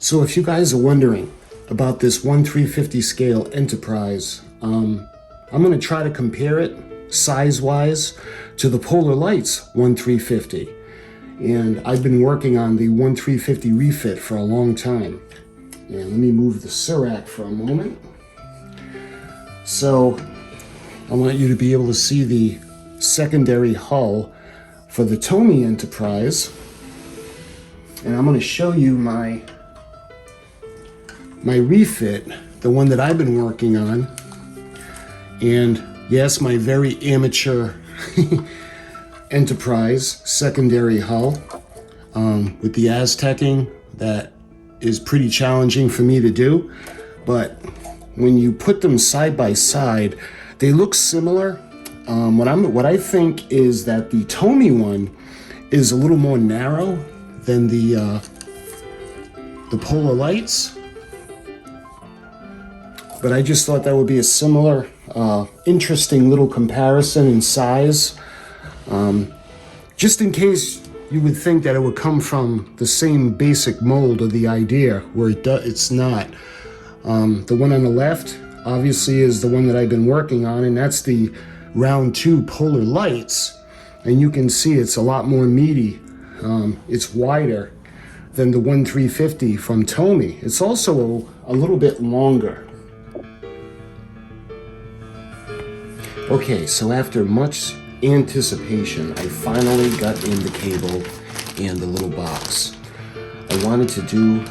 So if you guys are wondering about this 1/350 scale Enterprise, I'm going to try to compare it size-wise to the Polar Lights 1/350. And I've been working on the 1/350 refit for a long time. And let me move the Sirac for a moment. So I want you to be able to see the secondary hull for the TOMY Enterprise. And I'm going to show you my refit, the one that I've been working on. And yes, my very amateur Enterprise secondary hull with the Aztecing. That is pretty challenging for me to do, but when you put them side by side, they look similar. What I think is that the TOMY one is a little more narrow than the Polar Lights, but I just thought that would be a similar, interesting little comparison in size. Just in case you would think that it would come from the same basic mold of the idea, where it's not. The one on the left, obviously, is the one that I've been working on, and that's the round 2 Polar Lights. And you can see it's a lot more meaty. It's wider than the 1/350 from TOMY. It's also a little bit longer. Okay, so after much anticipation, I finally got in the cable and the little box. I wanted to do,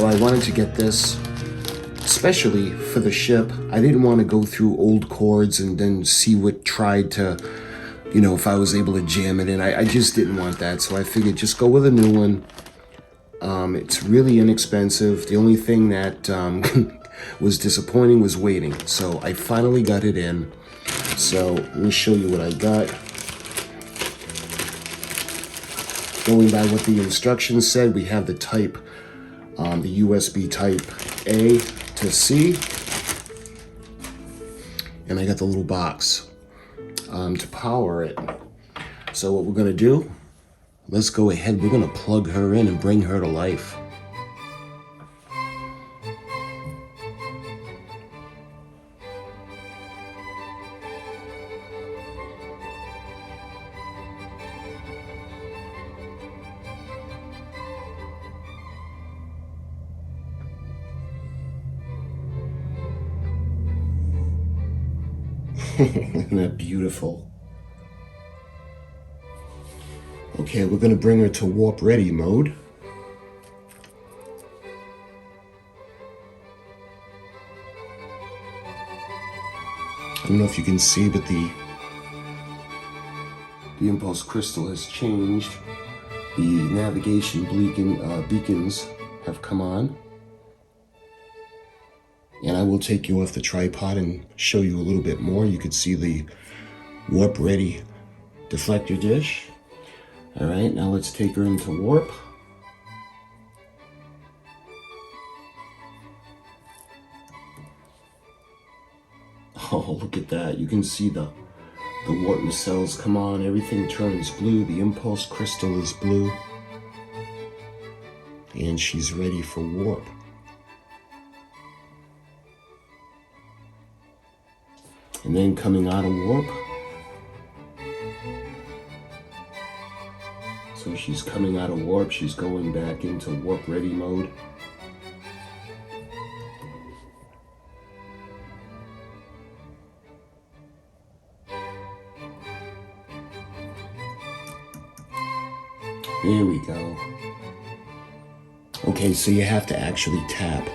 I wanted to get this, especially for the ship. I didn't want to go through old cords and then see what tried to, if I was able to jam it in. I just didn't want that, so I figured just go with a new one. It's really inexpensive. The only thing that was disappointing was waiting. So I finally got it in. So let me show you what I got. Going by what the instructions said, we have the type, the USB type A to C. And I got the little box to power it. So what we're gonna do, let's go ahead. We're gonna plug her in and bring her to life. Isn't that beautiful? Okay, we're going to bring her to warp ready mode. I don't know if you can see, but the impulse crystal has changed. The navigation beacons have come on. And I will take you off the tripod and show you a little bit more. You could see the warp ready deflector dish. All right, now let's take her into warp. Oh, look at that. You can see the warp nacelles come on. Everything turns blue. The impulse crystal is blue. And she's ready for warp. And then coming out of warp. So she's coming out of warp, she's going back into warp ready mode. There we go. Okay, so you have to actually tap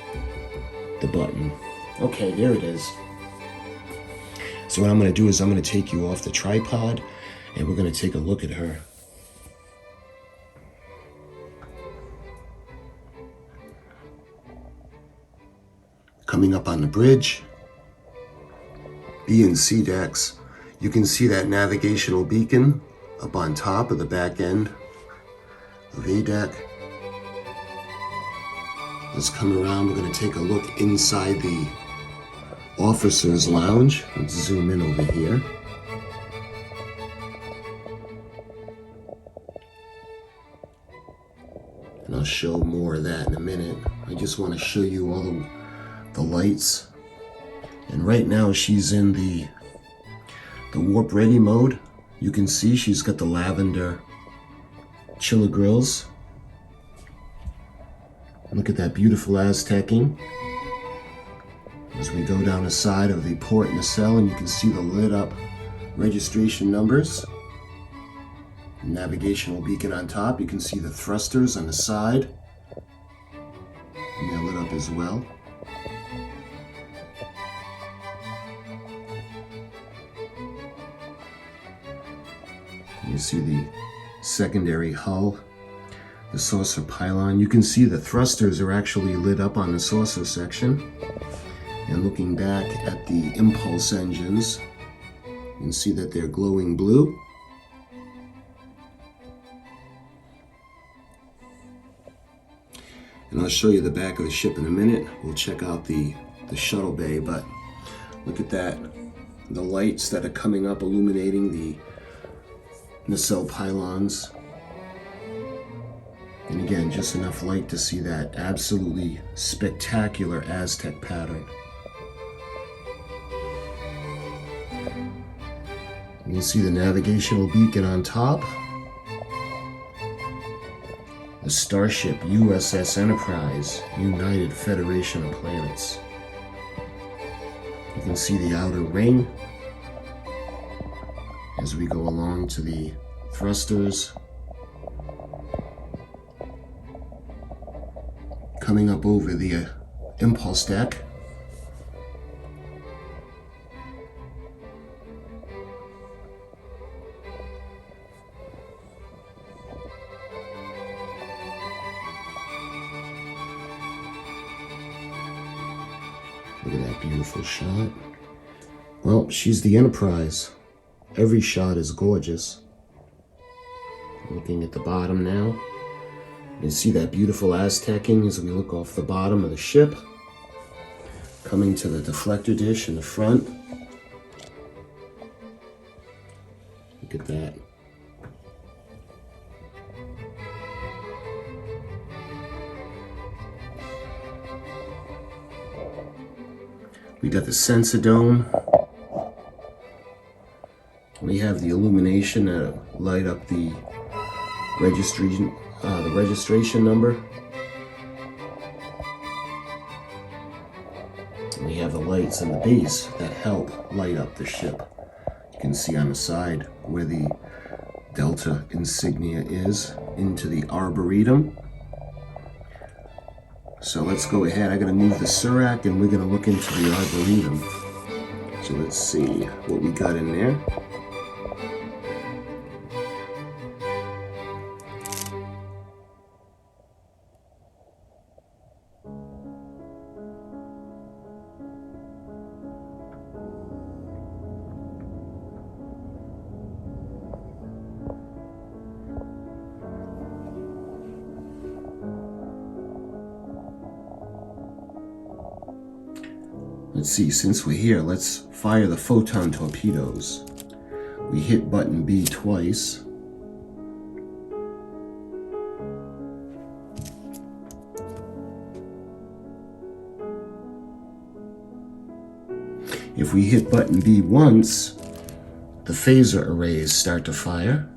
the button. Okay, there it is. So what I'm going to do is I'm going to take you off the tripod and we're going to take a look at her. Coming up on the bridge, B and C decks, you can see that navigational beacon up on top of the back end of A deck. Let's come around, we're going to take a look inside the officer's lounge. Let's zoom in over here. And I'll show more of that in a minute. I just want to show you all the lights. And right now she's in the warp ready mode. You can see she's got the lavender chiller grills. Look at that beautiful Aztecing. As we go down the side of the port nacelle, and you can see the lit up registration numbers. Navigational beacon on top. You can see the thrusters on the side. And they're lit up as well. You see the secondary hull, the saucer pylon. You can see the thrusters are actually lit up on the saucer section. And looking back at the impulse engines, you can see that they're glowing blue. And I'll show you the back of the ship in a minute. We'll check out the shuttle bay, but look at that. The lights that are coming up illuminating the nacelle pylons. And again, just enough light to see that absolutely spectacular Aztec pattern. You can see the navigational beacon on top. The starship U.S.S. Enterprise, United Federation of Planets. You can see the outer ring as we go along to the thrusters. Coming up over the impulse deck. Look at that beautiful shot. Well, she's the Enterprise. Every shot is gorgeous. Looking at the bottom now. You can see that beautiful Aztecing as we look off the bottom of the ship. Coming to the deflector dish in the front. Look at that. We got the sensor dome. We have the illumination that light up the registration number. We have the lights in the base that help light up the ship. You can see on the side where the Delta insignia is into the Arboretum. So let's go ahead. I'm going to move the Surak and we're going to look into the Arboretum. So let's see what we got in there. Let's see, since we're here, let's fire the photon torpedoes. We hit button B twice. If we hit button B once, the phaser arrays start to fire.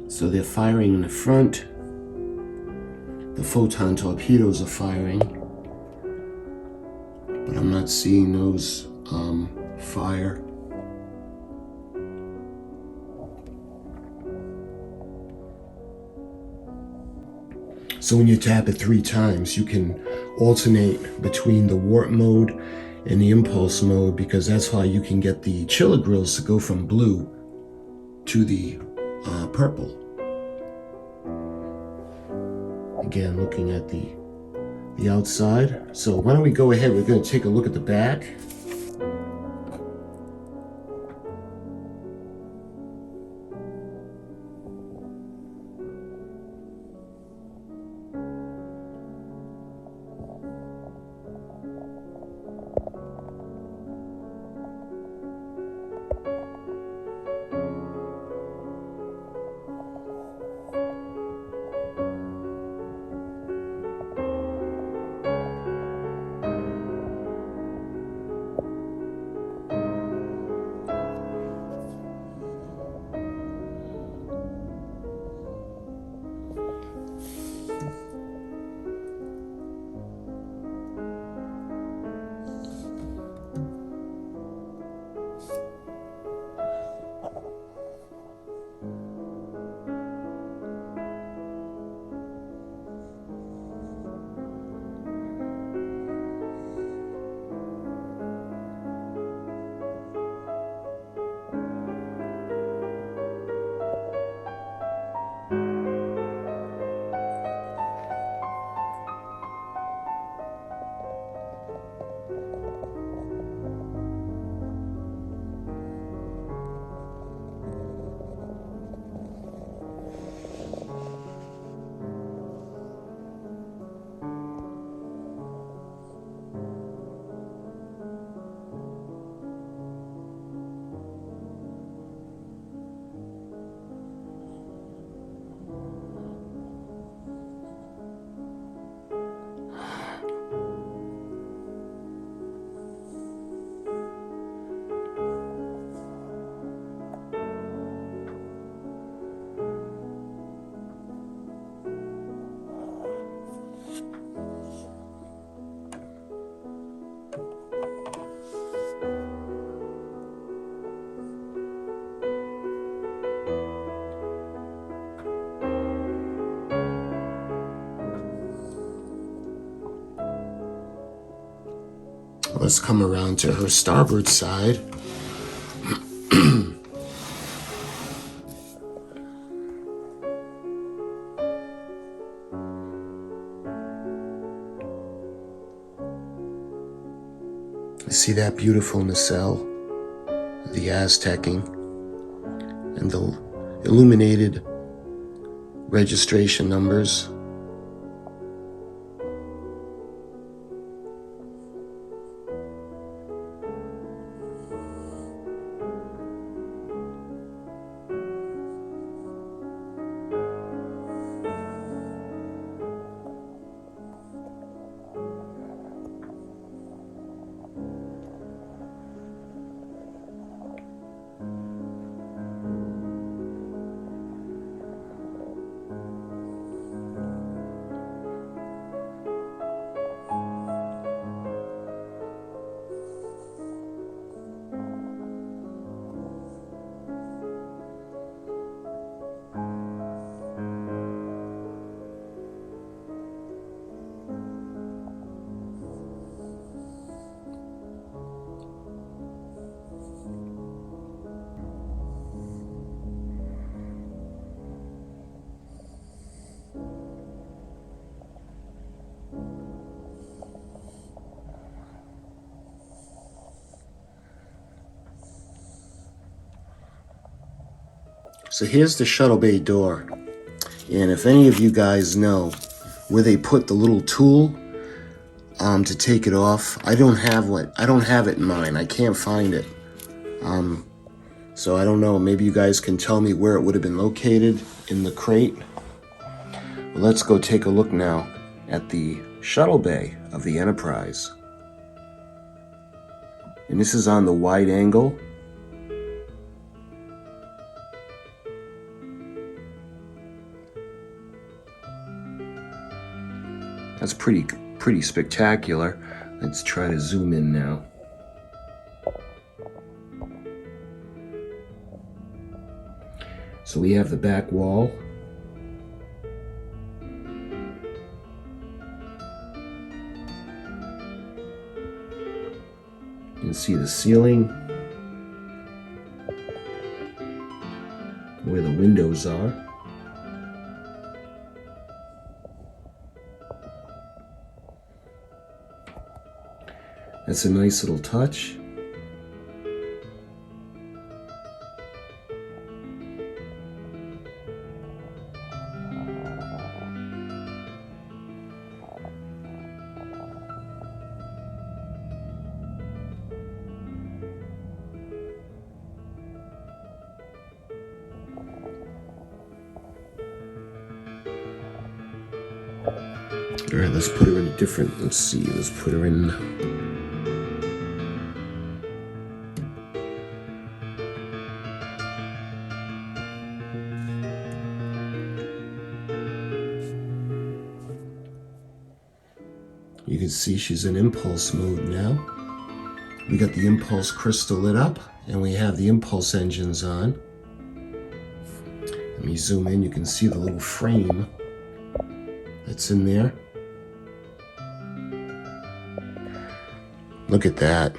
So they're firing in the front. The photon torpedoes are firing, but I'm not seeing those fire. So when you tap it 3 times, you can alternate between the warp mode and the impulse mode, because that's how you can get the chiller grills to go from blue to the purple. Again, looking at the outside. So why don't we go ahead, we're going to take a look at the back. let's come around to her starboard side. See that beautiful nacelle, the Aztecing, and the illuminated registration numbers. So here's the shuttle bay door. And if any of you guys know where they put the little tool to take it off, I don't have it in mine. I can't find it. So I don't know, maybe you guys can tell me where it would have been located in the crate. Well, let's go take a look now at the shuttle bay of the Enterprise. And this is on the wide angle. That's pretty spectacular. Let's try to zoom in now. So we have the back wall. You can see the ceiling, where the windows are. That's a nice little touch. All right, let's put her in a different, let's see, let's put her in. You can see she's in impulse mode now. We got the impulse crystal lit up, and we have the impulse engines on. Let me zoom in, you can see the little frame that's in there. Look at that.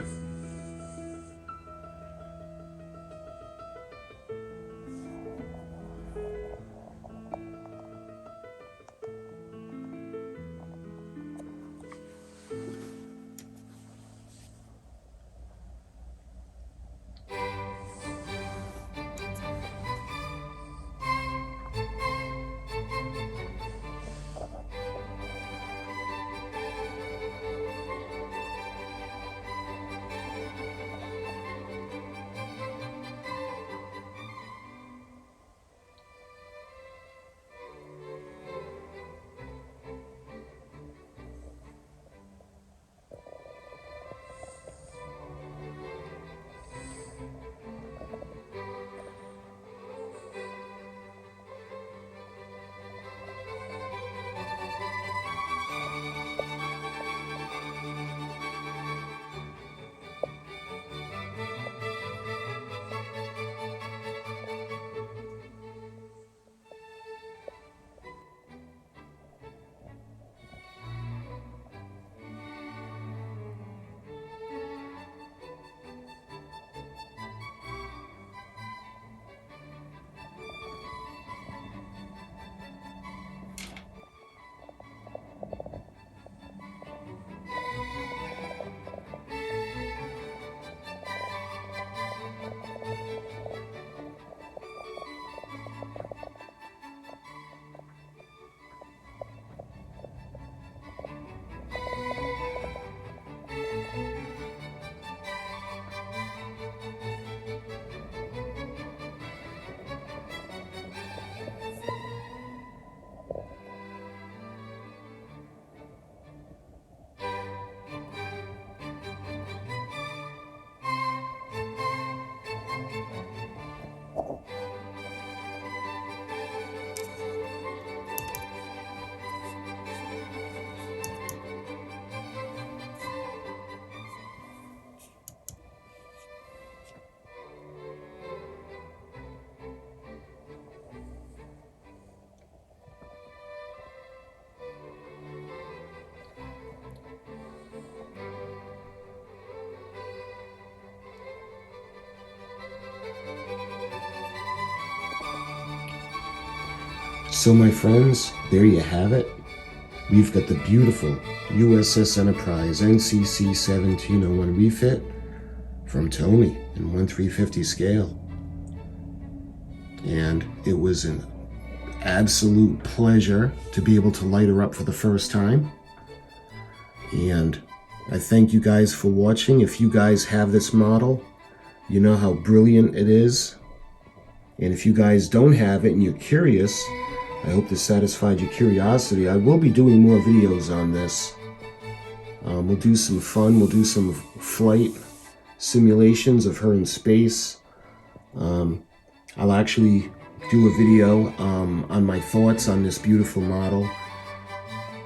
So my friends, there you have it. We've got the beautiful U.S.S. Enterprise NCC-1701 refit from TOMY in 1/350 scale. And it was an absolute pleasure to be able to light her up for the first time. And I thank you guys for watching. If you guys have this model, you know how brilliant it is. And if you guys don't have it and you're curious, I hope this satisfied your curiosity. I will be doing more videos on this. We'll do some fun. We'll do some flight simulations of her in space. I'll actually do a video on my thoughts on this beautiful model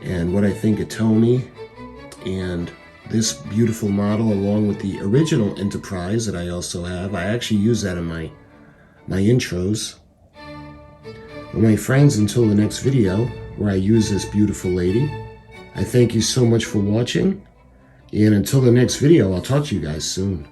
and what I think of TOMY and this beautiful model, along with the original Enterprise that I also have. I actually use that in my intros. Well, my friends, until the next video where I use this beautiful lady, I thank you so much for watching. And until the next video, I'll talk to you guys soon.